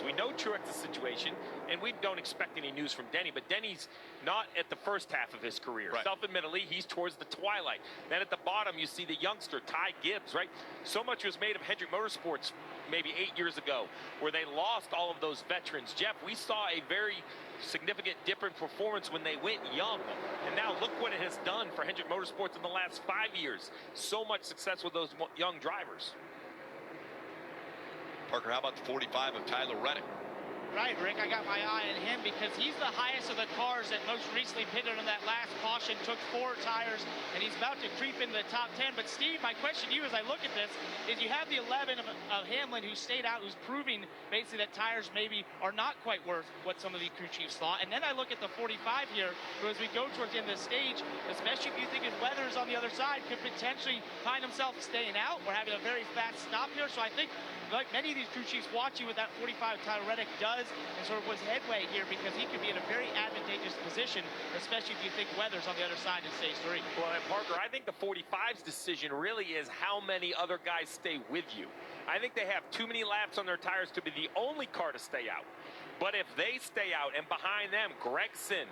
We know Truex's situation, and we don't expect any news from Denny, but Denny's not at the first half of his career. Right. Self-admittedly, he's towards the twilight. Then at the bottom, you see the youngster, Ty Gibbs, right? So much was made of Hendrick Motorsports maybe 8 years ago, where they lost all of those veterans. Jeff, we saw a very significant dip in performance when they went young, and now look what it has done for Hendrick Motorsports in the last 5 years. So much success with those young drivers. Parker, how about the 45 of Tyler Reddick? Right, Rick, I got my eye on him because he's the highest of the cars that most recently pitted on that last caution, took 4 tires, and he's about to creep into the top 10. But Steve, my question to you as I look at this is you have the 11 of Hamlin who stayed out, who's proving basically that tires maybe are not quite worth what some of the crew chiefs thought. And then I look at the 45 here, who as we go towards the end of the stage, especially if you think his weather is on the other side, could potentially find himself staying out or having a very fast stop here. So I think like many of these crew chiefs watching what that 45 Tyler Reddick does and sort of was headway here because he could be in a very advantageous position, especially if you think weather's on the other side in stage 3. Well, and Parker, I think the 45's decision really is how many other guys stay with you. I think they have too many laps on their tires to be the only car to stay out. But if they stay out and behind them, Gregson,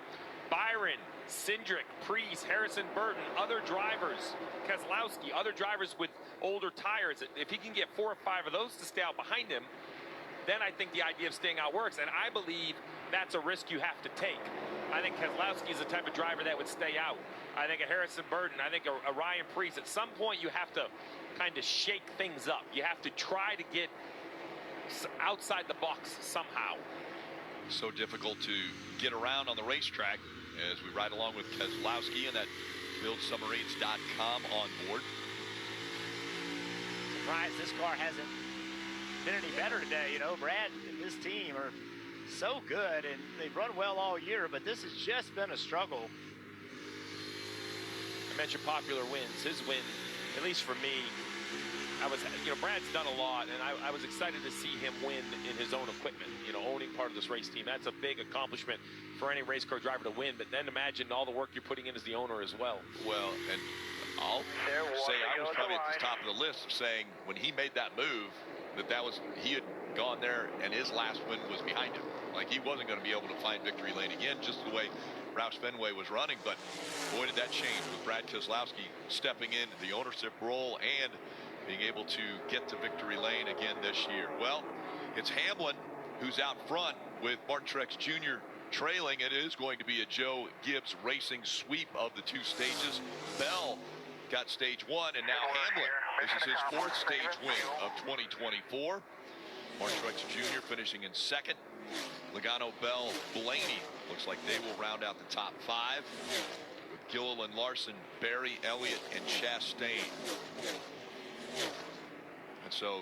Byron, Cindric, Preece, Harrison Burton, other drivers, Keselowski, other drivers with older tires, if he can get 4 or 5 of those to stay out behind him, then I think the idea of staying out works, and I believe that's a risk you have to take. I think Keselowski is the type of driver that would stay out. I think a Harrison Burton, I think a Ryan Preece, at some point you have to kind of shake things up. You have to try to get outside the box somehow. So difficult to get around on the racetrack as we ride along with Keselowski and that BuildSubmarines.com on board. Surprised this car hasn't been any better today. You know, Brad and his team are so good and they've run well all year, but this has just been a struggle. I mentioned popular wins. His win, at least for me, Brad's done a lot, and I was excited to see him win in his own equipment, owning part of this race team. That's a big accomplishment for any race car driver to win, but then imagine all the work you're putting in as the owner as well. Well, and I'll say I was probably at the top of the list of saying when he made that move, he had gone there and his last win was behind him. Like he wasn't going to be able to find victory lane again, just the way Roush Fenway was running. But boy, did that change with Brad Keselowski stepping into the ownership role and being able to get to victory lane again this year. Well, it's Hamlin who's out front with Martin Truex Jr. trailing. It is going to be a Joe Gibbs Racing sweep of the 2 stages. Bell got stage 1, and now Hamlin. This is his 4th stage win of 2024. Martin Truex Jr. finishing in 2nd. Logano, Bell, Blaney looks like they will round out the top 5 with Gilliland, Larson, Berry, Elliott, and Chastain. And so